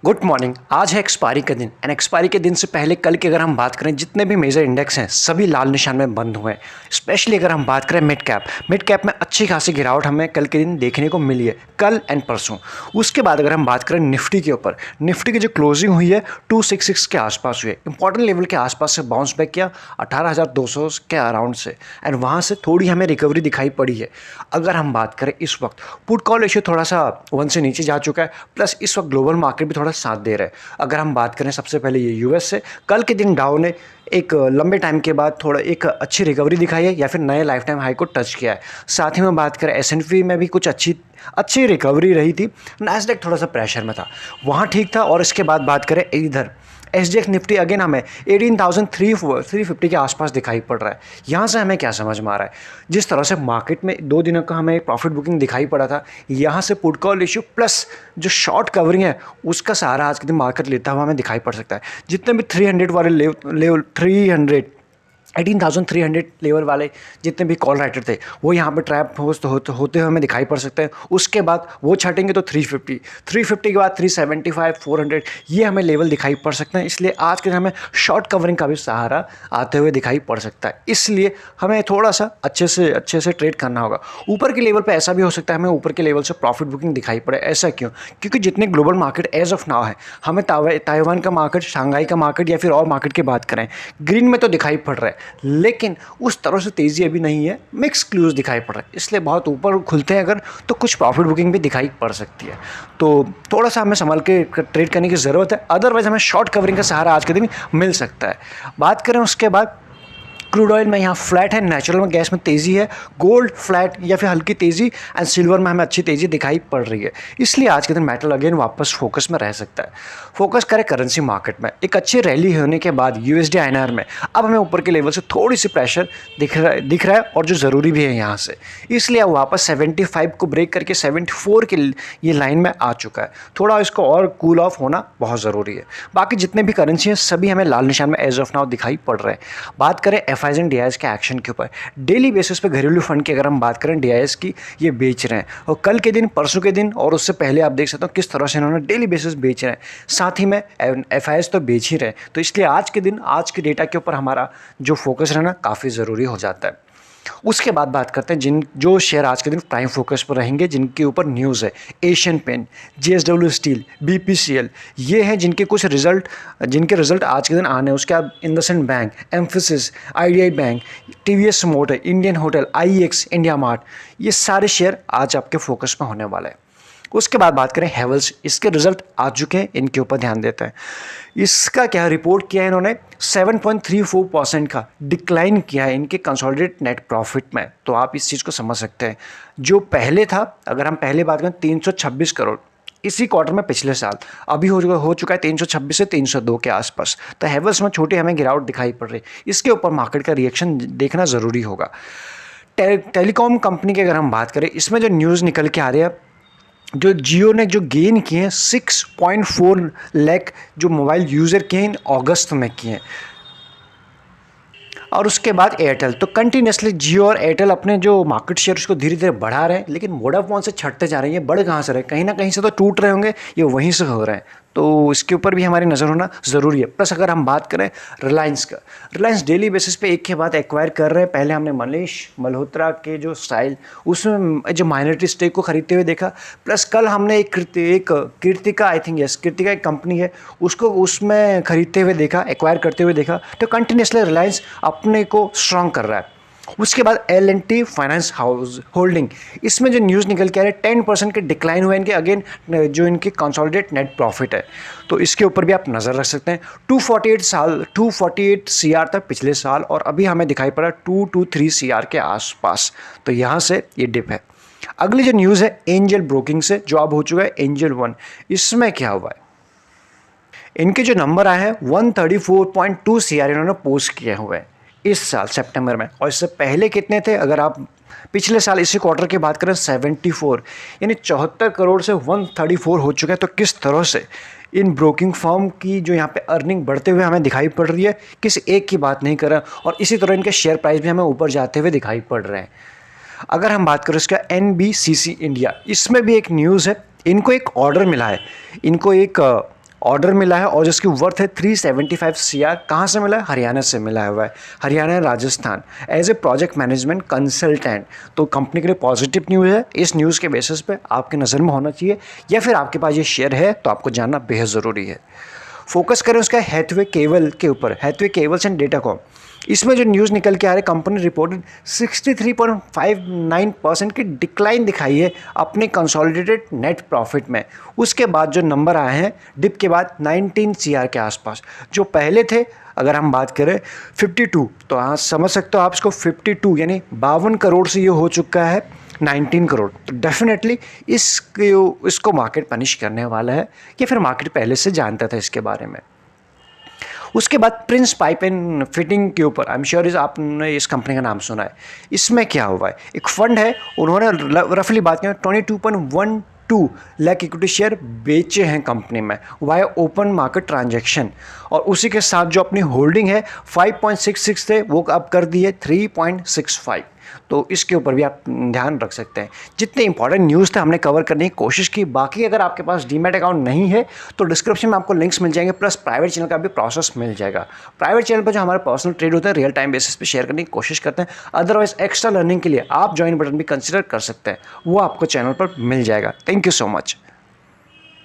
Good morning. आज है expiry का दिन एंड एक्सपायरी के दिन से पहले कल की अगर हम बात करें जितने भी मेजर इंडेक्स हैं सभी लाल निशान में बंद हुए हैं। स्पेशली अगर हम बात करें मिड कैप में अच्छी खासी गिरावट हमें कल के दिन देखने को मिली है, कल एंड परसों। उसके बाद अगर हम बात करें निफ्टी के ऊपर, निफ्टी की जो क्लोजिंग हुई है 266 के आसपास हुई है, इंपॉर्टेंट लेवल के आसपास से बाउंस बैक किया 18,200 के अराउंड से एंड वहाँ से थोड़ी हमें रिकवरी दिखाई पड़ी है। अगर हम बात करें इस वक्त पुट कॉल रेशियो थोड़ा सा 1 से नीचे जा चुका है, प्लस इस वक्त ग्लोबल मार्केट भी थोड़ा साथ दे रहा है। अगर हम बात करें सबसे पहले ये यूएस से, कल के दिन डाउ ने एक लंबे टाइम के बाद थोड़ा एक अच्छी रिकवरी दिखाई है या फिर नए लाइफ टाइम हाई को टच किया है। साथ ही में बात करें एसएनपी में भी कुछ अच्छी रिकवरी रही थी। नैस्डैक थोड़ा सा प्रेशर में था, वहाँ ठीक था। और इसके बाद बात करें इधर एसडीएक्स निफ्टी अगेन हमें 18,350 के आसपास दिखाई पड़ रहा है। यहाँ से हमें क्या समझ में आ रहा है, जिस तरह से मार्केट में 2 दिनों का हमें प्रॉफिट बुकिंग दिखाई पड़ा था, यहाँ से पुट कॉल इश्यू प्लस जो शॉर्ट कवरिंग है उसका सहारा आज के दिन मार्केट लेता हुआ हमें दिखाई पड़ सकता है। जितने भी 300 वाले लेवल 300 18,300 लेवल वाले जितने भी कॉल राइटर थे वो यहाँ पर ट्रैप होते हुए हमें दिखाई पड़ सकते हैं। उसके बाद वो छटेंगे तो 350 के बाद 375 400 ये हमें लेवल दिखाई पड़ सकते हैं। इसलिए आज के दिन हमें शॉर्ट कवरिंग का भी सहारा आते हुए दिखाई पड़ सकता है। इसलिए हमें थोड़ा सा अच्छे से ट्रेड करना होगा। ऊपर के लेवल पर ऐसा भी हो सकता है हमें ऊपर के लेवल से प्रॉफिट बुकिंग दिखाई पड़े। ऐसा क्यों? क्योंकि जितने global market as of now है, हमें ताइवान का मार्केट, शंघाई का मार्केट या फिर और मार्केट की बात करें, ग्रीन में तो दिखाई पड़ रहा है, लेकिन उस तरह से तेज़ी अभी नहीं है, मिक्स क्लूज दिखाई पड़ रहा है। इसलिए बहुत ऊपर खुलते हैं अगर तो कुछ प्रॉफिट बुकिंग भी दिखाई पड़ सकती है। तो थोड़ा सा हमें संभल के ट्रेड करने की ज़रूरत है, अदरवाइज हमें शॉर्ट कवरिंग का सहारा आज के दिन मिल सकता है। बात करें उसके बाद क्रूड ऑयल में यहाँ फ्लैट है, नेचुरल में गैस में तेज़ी है, गोल्ड फ्लैट या फिर हल्की तेज़ी एंड सिल्वर में हमें अच्छी तेज़ी दिखाई पड़ रही है। इसलिए आज के दिन मेटल अगेन वापस फोकस में रह सकता है। फोकस करें करेंसी मार्केट में, एक अच्छी रैली होने के बाद यूएसडी आईएनआर में अब हमें ऊपर के लेवल से थोड़ी सी प्रेशर दिख रहा है और जो ज़रूरी भी है यहाँ से। इसलिए अब वापस 75 को ब्रेक करके 74 के ये लाइन में आ चुका है। थोड़ा इसको और कूल ऑफ होना बहुत ज़रूरी है। बाकी जितने भी करेंसी हैं सभी हमें लाल निशान में एज ऑफ नाउ दिखाई पड़ रहे हैं। बात करें एफआईज एंड डीआईएस के एक्शन के ऊपर, डेली बेसिस पे घरेलू फंड की अगर हम बात करें डीआईएस की, ये बेच रहे हैं और कल के दिन, परसों के दिन और उससे पहले आप देख सकते हो किस तरह से इन्होंने डेली बेसिस बेच रहे हैं। साथ ही में एफआईएस तो बेच ही रहे हैं। तो इसलिए आज के दिन, आज के डेटा के ऊपर हमारा जो फोकस रहना काफ़ी ज़रूरी हो जाता है। उसके बाद बात करते हैं जो शेयर आज के दिन प्राइम फोकस पर रहेंगे, जिनके ऊपर न्यूज़ है। Asian Paint, JSW Steel, BPCL, ये हैं जिनके रिजल्ट आज के दिन आने हैं। उसके बाद IndusInd bank, Mphasis, IDBI bank, TVS motor, Indian hotel, IEX, India mart, ये सारे शेयर आज आपके फोकस में होने वाले हैं। उसके बाद बात करें हैवेल्स, इसके रिजल्ट आ चुके हैं, इनके ऊपर ध्यान देते हैं। इसका क्या रिपोर्ट किया है इन्होंने, 7.34% का डिक्लाइन किया है इनके कंसोलिडेटेड नेट प्रॉफिट में। तो आप इस चीज़ को समझ सकते हैं, जो पहले था, अगर हम पहले बात करें 326 करोड़ इसी क्वार्टर में पिछले साल, अभी हो चुका है 326 से 302 के आसपास। तो हैवेल्स में छोटी हमें गिरावट दिखाई पड़ रही है। इसके ऊपर मार्केट का रिएक्शन देखना ज़रूरी होगा। टेलीकॉम कंपनी की अगर हम बात करें, इसमें जो न्यूज़ निकल के आ रही है, जो जियो ने जो गेन किए हैं 6.4 लाख जो मोबाइल यूज़र किए हैं अगस्त में किए हैं। और उसके बाद एयरटेल, तो कंटिन्यूसली जियो और एयरटेल अपने जो मार्केट शेयर उसको धीरे धीरे बढ़ा रहे हैं, लेकिन वोडाफोन से छटते जा रहे हैं। ये बढ़ कहाँ से रहे, कहीं ना कहीं से तो टूट रहे होंगे, ये वहीं से हो रहे हैं। तो इसके ऊपर भी हमारी नज़र होना ज़रूरी है। प्लस अगर हम बात करें रिलायंस का, रिलायंस डेली बेसिस पे एक के बाद एक्वायर कर रहे हैं। पहले हमने मनीष मल्होत्रा के जो स्टाइल, उसमें जो माइनॉरिटी स्टेक को खरीदते हुए देखा। प्लस कल हमने एक Kirtika, I think yes, Kirtika एक कंपनी है, उसको उसमें खरीदते हुए देखा, एक्वायर करते हुए देखा। तो कंटिन्यूसली रिलायंस अपने को स्ट्रॉन्ग कर रहा है। उसके बाद L&T फाइनेंस हाउस होल्डिंग, इसमें जो न्यूज़ निकल के आ रही है 10% के डिक्लाइन हुए इनके, अगेन जो इनके कंसोलिडेटेड नेट प्रॉफिट है। तो इसके ऊपर भी आप नज़र रख सकते हैं। 248 CR तक पिछले साल, और अभी हमें दिखाई पड़ा 223 CR के आसपास। तो यहाँ से ये डिप है। अगली जो न्यूज़ है एंजल ब्रोकिंग से, जो अब हो चुका है एंजल 1। इसमें क्या हुआ है, इनके जो नंबर आए हैं 134.2 CR इन्होंने पोस्ट किए हुए हैं इस साल सितंबर में। और इससे पहले कितने थे, अगर आप पिछले साल इसी क्वार्टर की बात करें 74, यानी 74 करोड़ से 134 हो चुका है। तो किस तरह से इन ब्रोकिंग फर्म की जो यहाँ पे अर्निंग बढ़ते हुए हमें दिखाई पड़ रही है, किसी एक की बात नहीं कर रहा, और इसी तरह इनके शेयर प्राइस भी हमें ऊपर जाते हुए दिखाई पड़ रहे हैं। अगर हम बात करें इसका NBCC इंडिया, इसमें भी एक न्यूज़ है, इनको एक ऑर्डर मिला है, इनको एक ऑर्डर मिला है और जिसकी वर्थ है 375 CR। कहाँ से मिला है? हरियाणा से मिला हुआ है, Haryana Rajasthan, as a project management consultant. तो कंपनी के लिए पॉजिटिव न्यूज़ है। इस न्यूज़ के बेसिस पे आपकी नज़र में होना चाहिए, या फिर आपके पास ये शेयर है तो आपको जानना बेहद ज़रूरी है। फोकस करें उसका हैथवे केबल के ऊपर, हैथवे केबल्स एंड डेटाकॉम। इसमें जो न्यूज़ निकल के आ रही है, कंपनी रिपोर्टेड 63.59% की डिक्लाइन दिखाई है अपने कंसोलिडेटेड नेट प्रॉफिट में। उसके बाद जो नंबर आए हैं डिप के बाद 19 CR के आसपास, जो पहले थे अगर हम बात करें 52, तो हाँ समझ सकते हो आप इसको 52 यानी 52 करोड़ से ये हो चुका है 19 करोड़। तो डेफिनेटली इसको मार्केट पनिश करने वाला है, या फिर मार्केट पहले से जानता था इसके बारे में। उसके बाद प्रिंस पाइप एंड फिटिंग के ऊपर, आई एम श्योर आपने इस कंपनी का नाम सुना है। इसमें क्या हुआ है, एक फंड है, उन्होंने रफली बात करें 22.12 लाख इक्विटी शेयर बेचे हैं कंपनी में वाया ओपन मार्केट ट्रांजैक्शन, और उसी के साथ जो अपनी होल्डिंग है 5.66 थे वो अब कर दिए 3.65। तो इसके ऊपर भी आप ध्यान रख सकते हैं। जितने इंपॉर्टेंट न्यूज़ थे हमने कवर करने की कोशिश की। बाकी अगर आपके पास डीमैट अकाउंट नहीं है तो डिस्क्रिप्शन में आपको लिंक्स मिल जाएंगे, प्लस प्राइवेट चैनल का भी प्रोसेस मिल जाएगा। प्राइवेट चैनल पर जो हमारे पर्सनल ट्रेड होता है रियल टाइम बेसिस पे शेयर करने की कोशिश करते हैं। अदरवाइज एक्स्ट्रा लर्निंग के लिए आप ज्वाइन बटन भी कंसिडर कर सकते हैं, वो आपको चैनल पर मिल जाएगा। Thank you so much.